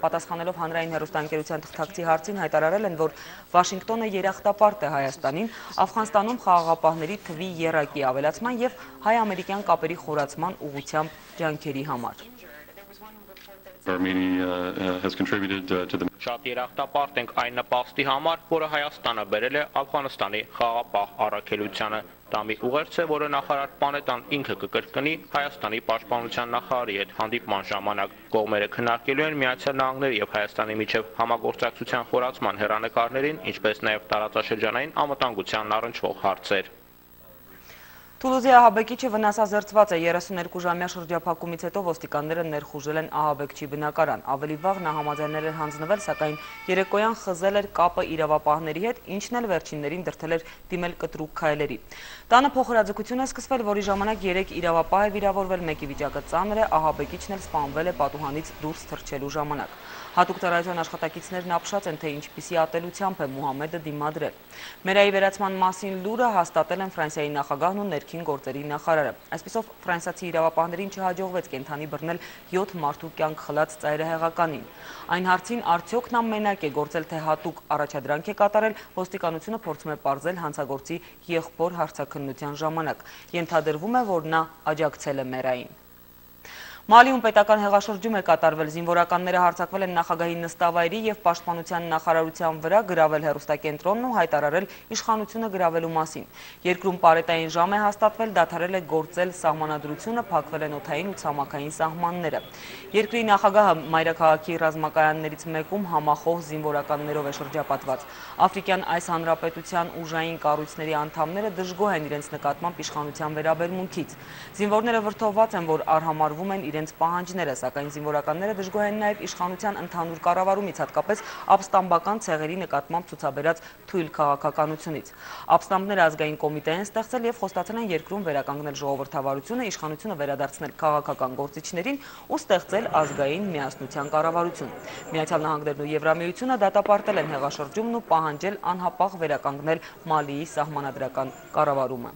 պատասխանելով հանրային հեռուստաընկերության թղթակցի հարցին հայտարարել են, որ Վաշինգտոնը երախտապարտ է Հայաստանին Աֆղանստանում խաղաղապահների թվի եռակի ավելացման եւ հայ-ամերիկյան կապերի խորացման ուղղությամբ ջանքերի համար։ Շատ երախտապարտ ենք այն նպաստի համար, որը Հայաստանը բերել է Աֆղանստանի խաղաղապահ առաքելությանը։ Դա մի ուղերձ է, որը նախարար Պանետան ինքը կկրկնի Հայաստանի պաշտպանության նախարարի հետ հանդիպման ժամանակ։ Կողմերը քննարկելու են Միացյալ Նահանգների եւ Հայաստանի միջև համագործակցության խորացման հեռանկարներին, ինչպես նաեւ տարածաշրջանային անվտանգությանն առնչվող հարցեր։ Թուլուզի ահաբեկիչը վնասազերծված է 32-ժամյա շրջափակումից հետո ոստիկանները ներխուժել են ահաբեկչի բնակարան։ Ավելի վաղ նա համաձայնել էր հանձնվել, սակայն երեկոյան խզել էր կապը իրավապահների հետ, ինչն էլ վերջիններին դրդել էր դիմել կտրուկ քայլերի։ Տանը փոխհրաձգություն է սկսվել, որի ժամանակ 3 իրավապահ է վիրավորվել, մեկի վիճակը ծանր է, ահաբեկիչն էլ սպանվել է պատուհանից դուրս թռչելու ժամանակ։ Հատուկ ծառայության աշխատակիցներն ապշած են, թե ինչպիսի ատելությամբ է Մուհամեդը դիմադրել։ Մերայի վերացման մասին լուրը հաստատել են Ֆրանսիայի նախագահն ու ներքին գործերի նախարարը։ Այսպիսով ֆրանսիացի իրավապահներին չհաջողվեց կենդանի բռնել 7 մարդու կյանք խլած ծայրահեղականին։ Այն հարցին արդյոք նա մենակ է գործել, թե հատուկ առաջադրանք է կատարել, ոստիկանությունը փորձում է պարզել հանցագործի եղբոր հարցաքննության ժամանակ։ Ենթադրվում է, որ նա աջակցել է Մերային։ Մալիում պետական հեղաշրջում է կատարվել, զինվորականները հարձակվել են նախագահի նստավայրի եւ պաշտպանության նախարարության վրա, գրավել հեռուստակենտրոնն ու հայտարարել իշխանությունը գրավելու մասին։ Երկրում պարետային ժամ է հաստատվել, դադարել է գործել սահմանադրությունը, փակվել են օդային ու ցամաքային սահմանները։ Երկրի նախագահը մայրաքաղաքի ռազմակայաններից մեկում համախոհ զինվորականներով է շրջապատված։ Աֆրիկյան այս հանրապետության ուժային կառույցների անդամները դժգոհ են իրենց նկատմամբ իշխանության վերաբերմունքից։ Զինվորները վրդովված են, որ արհամարվում են իրենց պահանջները, սակայն զինվորականները դժգոհ են նաև իշխանության ընդհանուր կառավարումից, հատկապես ապստամբական ցեղերի նկատմամբ ցուցաբերած թույլ քաղաքականությունից։ Ապստամբները ազգային կոմիտե են ստեղծել եւ խոստացել են երկրում վերականգնել ժողովրդավարությունը, իշխանությունը վերադարձնել քաղաքական գործիչներին ու ստեղծել ազգային միասնության կառավարություն։ Միացյալ Նահանգներն ու Եվրամիությունը դատապարտել են հեղաշրջումն ու պահանջել անհապաղ վերականգնել Մալիի սահմանադրական կառավարումը։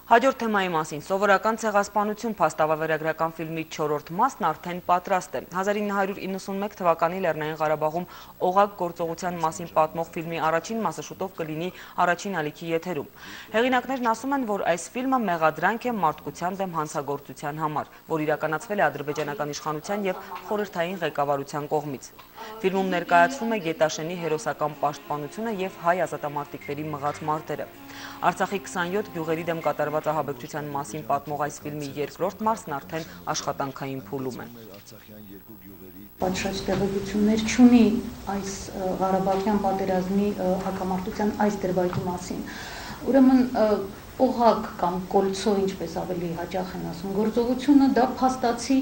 Հաջորդ թեմայի մասին սովորական ցեղասպանություն փաստավավերագրական ֆիլմի 4-րդ մասն արդեն պատրաստ է։ 1991 թվականի Լեռնային Ղարաբաղում օղակ գործողության մասին պատմող ֆիլմի առաջին մասը շուտով կլինի առաջին ալիքի եթերում։ Հեղինակներն ասում են, որ այս ֆիլմը մեղադրանք է մարդկության դեմ հանցագործության համար, որ իրականացվել է ադրբեջանական իշխանության եւ խորհրդային ղեկավարության կողմից։ Ֆիլմում ներկայացվում է Գետաշենի հերոսական պաշտպանությունը եւ հայ ազատամարտիկների մղած մարտերը։ Արցախի 27 գյուղերի դեմ կատարված ահաբեկչության մասին պատմող այս ֆիլմի երկրորդ մասն արդեն աշխատանքային փուլում է։ Պատշաճ տեղեկություններ չունի այս Ղարաբաղյան պատերազմի հակամարտության այս դրվագի մասին։ Ուրեմն օղակ կամ կոլցո, ինչպես ավելի հաճախ են ասում, գործողությունը դա փաստացի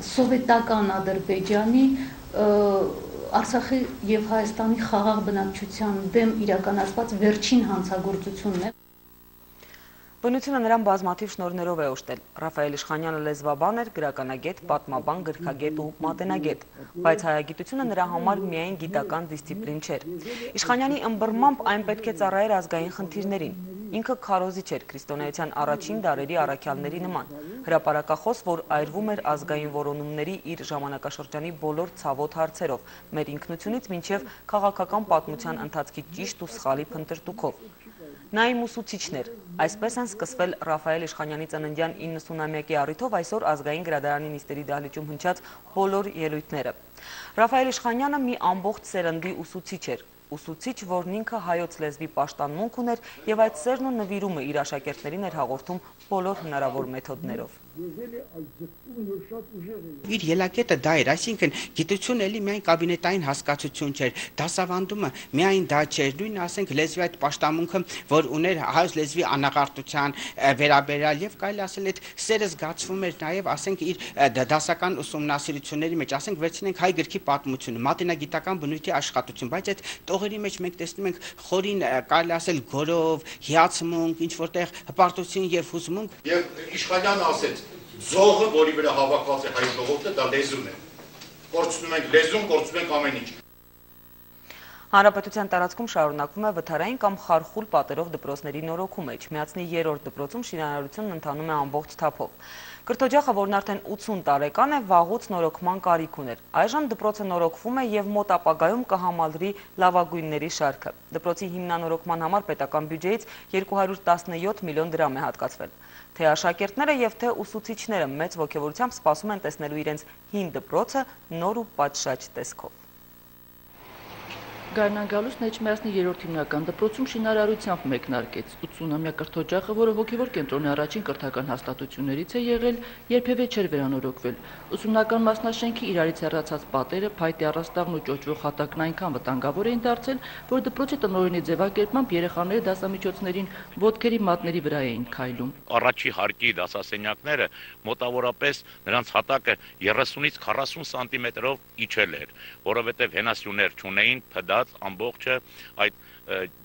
սովետական Ադրբեջանի Արցախի եւ Հայաստանի խաղաղ բնակչության դեմ իրականացված վերջին հանցագործությունն է։ Բնությունը նրան բազմաթիվ շնորհներով է օժտել։ Ռաֆայել Իշխանյանը լեզվաբան էր, գրականագետ, պատմաբան, գրքագետ ու մատենագետ, բայց հայագիտությունը նրա համար միայն գիտական դիսցիպլին չէր։ Իշխանյանի ըմբռնմամբ այն պետք է ծառայեր ազգային խնդիրներին։ Ինքը քարոզիչ էր քրիստոնեության առաջին դարերի առաքյալների նման, հրապարակախոս, որ այրվում էր ազգային որոնումների իր ժամանակաշրջանի բոլոր ցավոտ հարցերով, մեր ինքնությունից մինչև քաղաքական պատմության ընթացքի ճիշտ ու սխալի փնտրտուքով։ Նա իմ ուսուցիչն էր։ Այսպես են սկսվել Ռաֆայել Իշխանյանի ծննդյան 90-ամյակի առիթով այսօր ազգային գրադարանի նիստերի դահլիճում հնչած բոլոր ելույթները։ Ռաֆայել Իշխանյանը մի ամբողջ սերնդի ուսուցիչ էր։ Ուսուցիչ, որն ինքը հայոց լեզվի պաշտամունք ուներ եւ այդ սերն ու նվիրումը իր աշակերտներին էր հաղորդում բոլոր հնարավոր մեթոդներով։ Իր ելակետը դա էր, այսինքն գիտություն էլի միայն կաբինետային հասկացություն չէր, դասավանդումը միայն դա չէր, նույն ասենք լեզվի այդ պաշտամունքը, որ ուներ հայոց լեզվի անաղարտության վերաբերյալ եւ կարելի ասել այդ սերը զգացվում էր նաեւ ասենք իր դասական ուսումնասիրությունների մեջ, ասենք վերցնենք հայ գրքի պատմությունը, մատենագիտական բնույթի աշխատություն, բայց այդ տողերի մեջ մենք տեսնում ենք խորին կարելի ասել գորով, հիացմունք, ինչ որտեղ հպարտություն եւ հուզմունք։ Եվ Իշխանյանը ասեց Զողը, որի վրա հավաքված է հայ ժողովուրդը, դա լեզուն է։ Կորցնում ենք լեզուն, կորցնում ենք ամեն ինչ։ Հանրապետության տարածքում շարունակվում է վթարային կամ խարխուլ պատերով դպրոցների նորոգումը, Էջմիածնի 3-րդ դպրոցում շինարարությունն ընթանում է ամբողջ թափով։ Կրթօջախը, որն արդեն 80 տարեկան է, վաղուց նորոգման կարիք ուներ։ Այժմ դպրոցը նորոգվում է եւ մոտ ապագայում կհամալրի լավագույնների շարքը։ Դպրոցի հիմնանորոգման համար պետական բյուջեից 217 միլիոն դրամ է հատկացվել։ Թե աշակերտները եւ թե ուսուցիչները մեծ ոգևորությամբ սպասում են տեսնելու իրենց հին դպրոցը նոր ու պատշաճ տեսքով։ Գարնան Էջմիածնի 3-րդ հիմնական դպրոցում շինարարությամբ մեկնարկեց 80-ամյա կրթօջախը, որը հոգևոր կենտրոնի առաջին կրթական հաստատություններից է եղել, երբևէ չէր վերանորոգվել։ Ուսումնական մասնաշենքի իրարից հեռացած պատերը, փայտի առաստաղն ու ճոճվող հատակն այնքան վտանգավոր էին դարձել, որ դպրոցի տնօրենի ձևակերպմամբ երեխաները դասամիջոցներին ոտքերի մատների վրա էին քայլում։ Առաջի հարկի դասասենյակները մոտավորապես նրանց հատակը 30-ից 40 սանտիմետրով իջել էր, որովհետև հենասյուներ չունեին, փդած ամբողջը այդ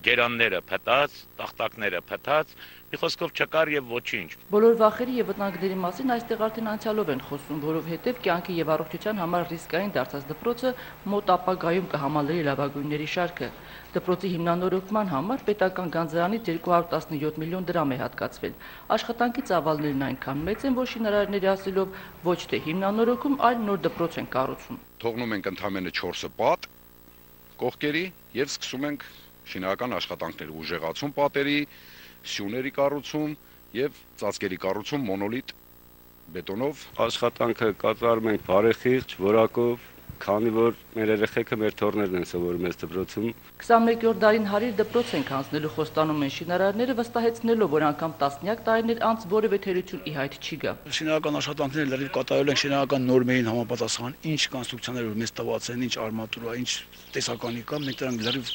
գերանները փտած, տախտակները փտած, մի խոսքով չկար եւ ոչինչ։ Բոլոր վախերի եւ վտանգների մասին այստեղ արդեն անցյալով են խոսում, որովհետեւ կյանքի եւ առողջության համար ռիսկային դարձած դպրոցը մոտ ապագայում կհամալրի լավագույնների շարքը։ Դպրոցի հիմնանորոգման համար պետական գանձարանից 217 միլիոն դրամ է հատկացվել։ Աշխատանքի ծավալներն այնքան մեծ են, որ շինարարների ասելով ոչ թե հիմնանորոգում, այլ նոր դպրոց են կառուցում։ Թողնում ենք ընդամենը 4 պատ կողքերի եւ սկսում ենք շինական աշխատանքներ, ուժեղացում պատերի, սյուների կառուցում եւ ծածկերի կառուցում մոնոլիտ բետոնով։ Աշխատանքը կատարում ենք բարեխիղճ, որակով, քանի որ մեր երեխեքը մեր թոռներն են սովորում այս դպրոցում։ 21-րդ դարին հարիր դպրոց ենք հանձնելու խոստանում են շինարարները, վստահեցնելով, որ անգամ տասնյակ տարիներ անց որևէ թերություն ի հայտ չի գա։ Շինարարական աշխատանքները լրիվ կատարել են շինարարական նորմերին համապատասխան, ինչ կոնստրուկցիաներ որ մեզ տված են, ինչ արմատուրա, ինչ տեսականի կա, մենք դրանք լրիվ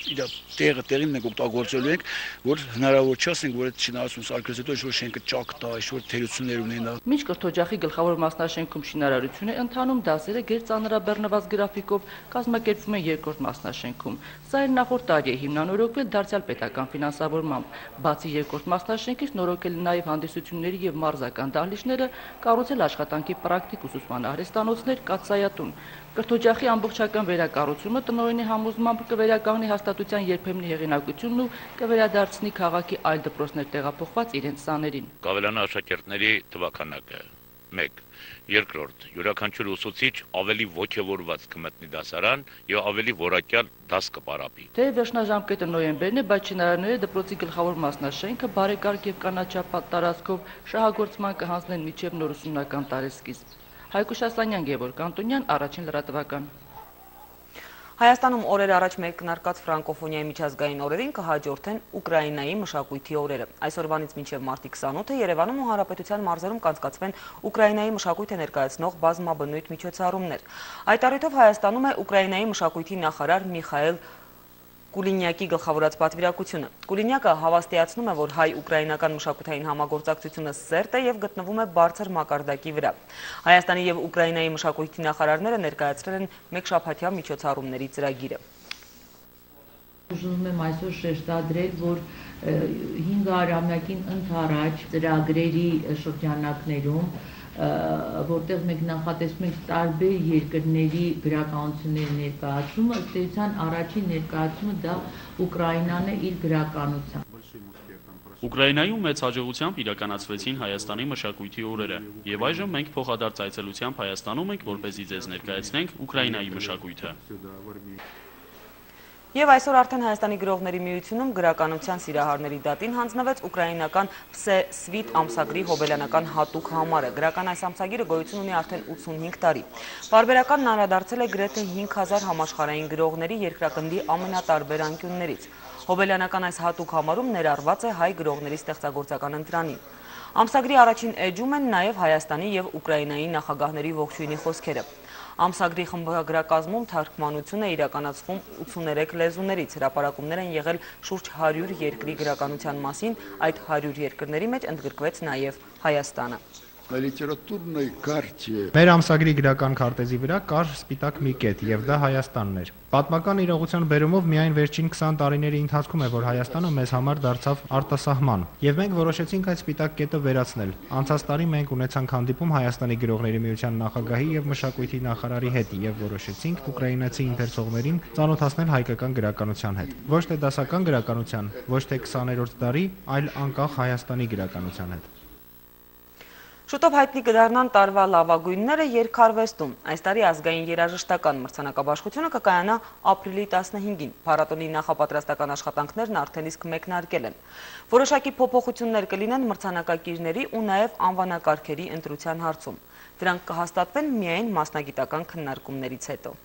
իր տեղին մենք օգտագործելու ենք, որ հնարավոր չի ասենք, որ այդ շինարարություն սարքելուց հետո ինչ-որ շենքը ճակ տա, ինչ-որ թերություններ ունենա։ Մինչ կրթօջախի գլխավոր մասնաշենքում շինարարություն է ընթանում, դասերը գերծանրաբեռնված գրաֆիկով կազմակերպվում են երկրորդ մասնաշենքում։ Սա էլ նախորդ տարի է հիմնանորոգվել դարձյալ պետական ֆինանսավորմամբ։ Բացի երկրորդ մասնաշենքից նորոգել նաև հանդիսությունների եւ մարզական դահլիճները, կառուցել աշխատանքի պրակտիկ ուսուցման արհեստանոցներ, կաթսայատուն։ Կրթօջախի ամբողջական վերակառուցումը տնօրենի համոզմամբ կվերականգնի հաստատության երբեմնի հեղինակությունն ու կվերադարձնի քաղաքի այլ դպրոցներ տեղափոխված իրենց սաներին։ Կավելանա աշակերտների թվաքանակը 1. Երկրորդ, յուրաքանչյուր ուսուցիչ ավելի ոգևորված կմտնի դասարան եւ ավելի որակյալ դաս կպարապի։ Դե վերջնաժամկետը նոյեմբերն է, բայց շինարարները դպրոցի գլխավոր մասնաշենքը բարեկարգ եւ կանաչապատ տարածքով շահագործման կհանձնեն մինչեւ նոր ուսումնական տարեսկիզբ։ Հայկուշ Ասլանյան, Գևորգ Անտոնյան, Առաջին լրատվական։ Հայաստանում օրեր առաջ մեկնարկած ֆրանկոֆոնիայի միջազգային օրերին կհաջորդեն Ուկրաինայի մշակույթի օրերը։ Այսօրվանից մինչև մարտի 28-ը Երևանում ու Հանրապետության մարզերում կանցկացվեն Ուկրաինայի մշակույթը ներկայացնող բազմաբնույթ միջոցառումներ։ Այդ առիթով Հայաստանում է Ուկրաինայի մշակույթի նախարար Միխայել Կուլինյակի գլխավորած պատվիրակությունը։ Կուլինյակը հավաստիացնում է, որ հայ-ուկրաինական մշակութային համագործակցությունը սերտ է եւ գտնվում է բարձր մակարդակի վրա։ Հայաստանի եւ Ուկրաինայի մշակույթի նախարարները ներկայացրել են մեկ շաբաթյա միջոցառումների ծրագիրը։ Ուզում եմ այսօր շեշտադրել, որ 500-ամյակին ընդառաջ ծրագրերի շրջանակներում, որտեղ մենք նախատեսում ենք տարբեր երկրների գրականությունների ներկայացումը, ըստ էության առաջին ներկայացումը դա Ուկրաինան է իր գրականությամբ։ Ուկրաինայում մեծ հաջողությամբ իրականացվեցին Հայաստանի մշակույթի օրերը, եւ այժմ մենք փոխադարձ այցելությամբ Հայաստանում ենք, որպեսզի ձեզ ներկայացնենք Ուկրաինայի մշակույթը։ Եվ այսօր արդեն Հայաստանի գրողների միությունում գրականության սիրահարների դատին հանձնվեց ուկրաինական Pse Svit ամսագրի հոբելյանական հատուկ համարը։ Գրական այս ամսագիրը գոյություն ունի արդեն 85 տարի։ Պարբերականն անդրադարձել է գրեթե 5000 համաշխարհային գրողների երկրագնդի ամենատարբեր անկյուններից։ Հոբելյանական այս հատուկ համարում ներառված է հայ գրողների ստեղծագործական ընտրանին։ Ամսագրի առաջին էջում են նաև Հայաստանի եւ Ուկրաինայի նախագահների ողջույնի խոսքերը։ Ամսագրի խմբագրակազմում թարգմանություն է իրականացվում 83 լեզուներից, հրապարակումներ են եղել շուրջ 100 երկրի գրականության մասին, այդ 100 երկրների մեջ ընդգրկվեց նաև Հայաստանը։ Մեր ամսագրի գրական քարտեզի վրա կար սպիտակ մի կետ, եւ դա Հայաստանն էր։ Պատմական իրողության բերումով միայն վերջին 20 տարիների ընթացքում է, որ Հայաստանը մեզ համար դարձավ արտասահման, եւ մենք որոշեցինք այդ սպիտակ կետը վերացնել։ Անցած տարի մենք ունեցանք հանդիպում Հայաստանի գրողների միության նախագահի եւ մշակույթի նախարարի հետ եւ որոշեցինք ուկրաինացի ընթերցողներին ծանոթացնել հայկական գրականության հետ։ Ոչ թե դասական գրականության, ոչ թե 20-րդ դարի, այլ անկախ Հայաստանի գրականության հետ։ Շուտով հայտնի կդառնան տարվա լավագույնները երգարվեստում։ Այս տարի ազգային երաժշտական մրցանակաբաշխությունը կկայանա ապրիլի 15-ին։ Փառատոնի նախապատրաստական աշխատանքներն արդեն իսկ մեկնարկել են։ Որոշակի փոփոխություններ կլինեն մրցանակակիրների ու նաև անվանակարգերի ընտրության հարցում։ Դրանք կհաստատվեն միայն մասնագիտական քննարկումներից հետո։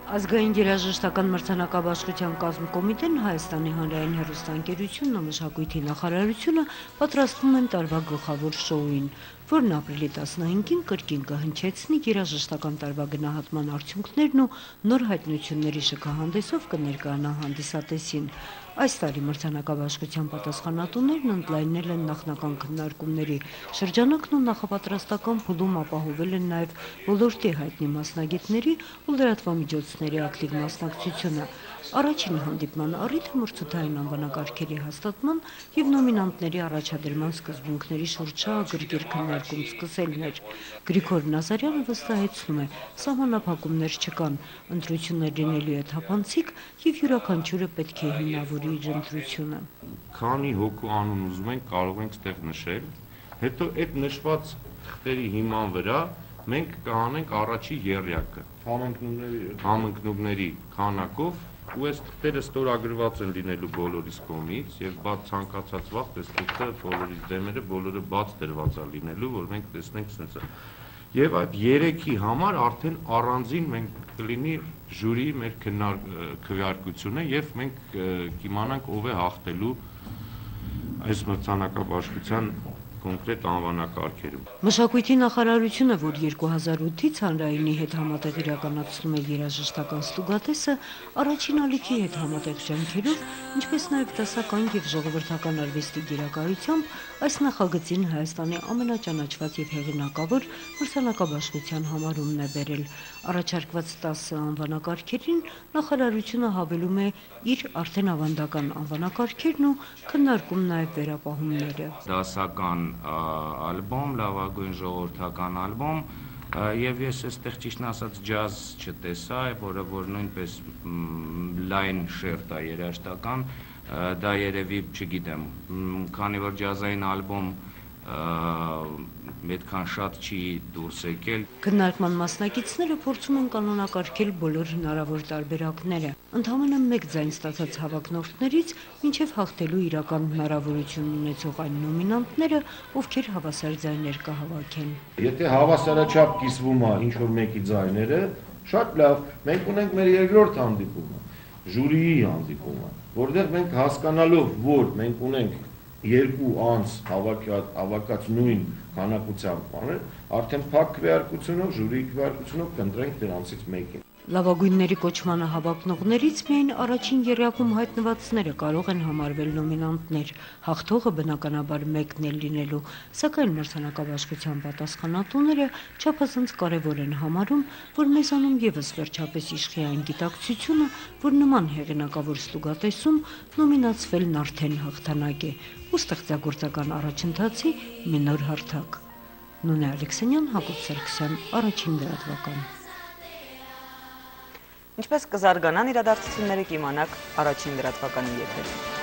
Ազգային երաժշտական մրցանակաբաշխության կազմկոմիտեն, Հայաստանի հանրային հեռուստաընկերությունն ու մշակույթի նախարարությունը պատրաստվում են տարվա գլխավոր շոուին, որն ապրիլի 15-ին կրկին կհնչեցնի երաժշտական տարվա գնահատման արդյունքներն ու նոր հայտնությունների շքահանդեսով կներկայանա հանդիսատեսին։ Այս տարի մրցանակաբաշխության պատասխանատուներն ընդլայնել են նախնական քննարկումների շրջանակն ու նախապատրաստական փուլում ապահովել են նաև ոլորտի հայտնի մասնագետների ու լրատվամիջոցների ակտիվ մասնակցությունը։ Առաջին հանդիպման առիթը մրցութային անվանակարգերի հաստատման եւ նոմինանտների առաջադրման սկզբունքների շուրջ ագրգիռ քննարկում սկսելն էր։ Գրիգոր Նազարյանը վստահեցնում է, սահմանափակումներ չկան, ընտրություններ լինելու է թափանցիկ եւ յուրաքանչյուրը պետք է հիմնավորի իր ընտրությունը։ Քանի հոգու անուն ուզում ենք կարող ենք ստեղ նշել, հետո այդ նշված թղթերի հիման վրա մենք կանենք առաջի եռյակը համընկնումների քանակով ու այս թղթերը ստորագրված են լինելու բոլորիս կողմից եւ բաց ցանկացած վաղ այս թղթը բոլորիս դեմերը բոլորը բաց դրված է լինելու, որ մենք տեսնենք սենց։ Եվ այդ 3-ի համար արդեն առանձին մենք կլինի ժյուրի մեր քննարկությունը եւ մենք կիմանանք ով է հաղթելու այս մրցանակաբաշխության կոնկրետ անվանակարգերում։ Մշակույթի նախարարությունը, որ 2008-ից հանրայինի հետ համատեղ իրականացնում է երաժշտական ստուգատեսը, առաջին ալիքի հետ համատեղ ջանքերով, ինչպես նաև դասական եւ ժողովրդական արվեստի գերակայությամբ, այս նախագծին Հայաստանի ամենաճանաչված եւ հեղինակավոր մրցանակաբաշխության համարումն է բերել։ Առաջարկված 10 անվանակարգերին նախարարությունը հավելում է իր արդեն ավանդական անվանակարգերն ու քննարկում նաև վերապահումները։ Դասական ալբոմ, լավագույն ժողովրդական ալբոմ, եւ ես այստեղ ճիշտն ասած ջազ չտեսա, որը որ նույնպես լայն շերտ է երաժշտական, դա երևի չգիտեմ, քանի որ ջազային ալբոմ այդքան շատ չի դուրս եկել։ Քննարկման մասնակիցները փորձում են կանոնակարգել բոլոր հնարավոր տարբերակները։ Ընդհանրապես մեկ ձայն ստացած հավակնորդներից մինչև հաղթելու իրական հնարավորություն ունեցող այն նոմինանտները, ովքեր հավասար ձայներ կհավաքեն։ Եթե հավասարաչափ կիսվում է ինչ որ մեկի ձայները, շատ լավ, մենք ունենք մեր երկրորդ հանդիպումը, ժյուրիի հանդիպումը, որտեղ մենք հասկանալով, որ մենք ունենք երկու անց հավաքած նույն քանակությամբ բաներ, արդեն փակ քվեարկությունով, ժյուրիի քվեարկությունով կընտրենք դրանցից մեկին։ Լավագույնների կոչմանը հավակնողներից միայն առաջին եռյակում հայտնվածները կարող են համարվել նոմինանտներ, հաղթողը բնականաբար մեկն է լինելու, սակայն մրցանակաբաշխության պատասխանատուները չափազանց կարևոր են համարում, որ մեզանում եւս վերջապես իշխի այն գիտակցությունը, որ նման հեղինակավոր ստուգատեսում նոմինացվելն արդեն հաղթանակ է ու ստեղծագործական առաջընթացի մի նոր հարթակ։ Նունե Ալեքսանյան, Հակոբ Սարգսյան, Առաջին լրատվական։ Ինչպես կզարգանան իրադարձությունները կիմանաք առաջին լրատվականի եթերում։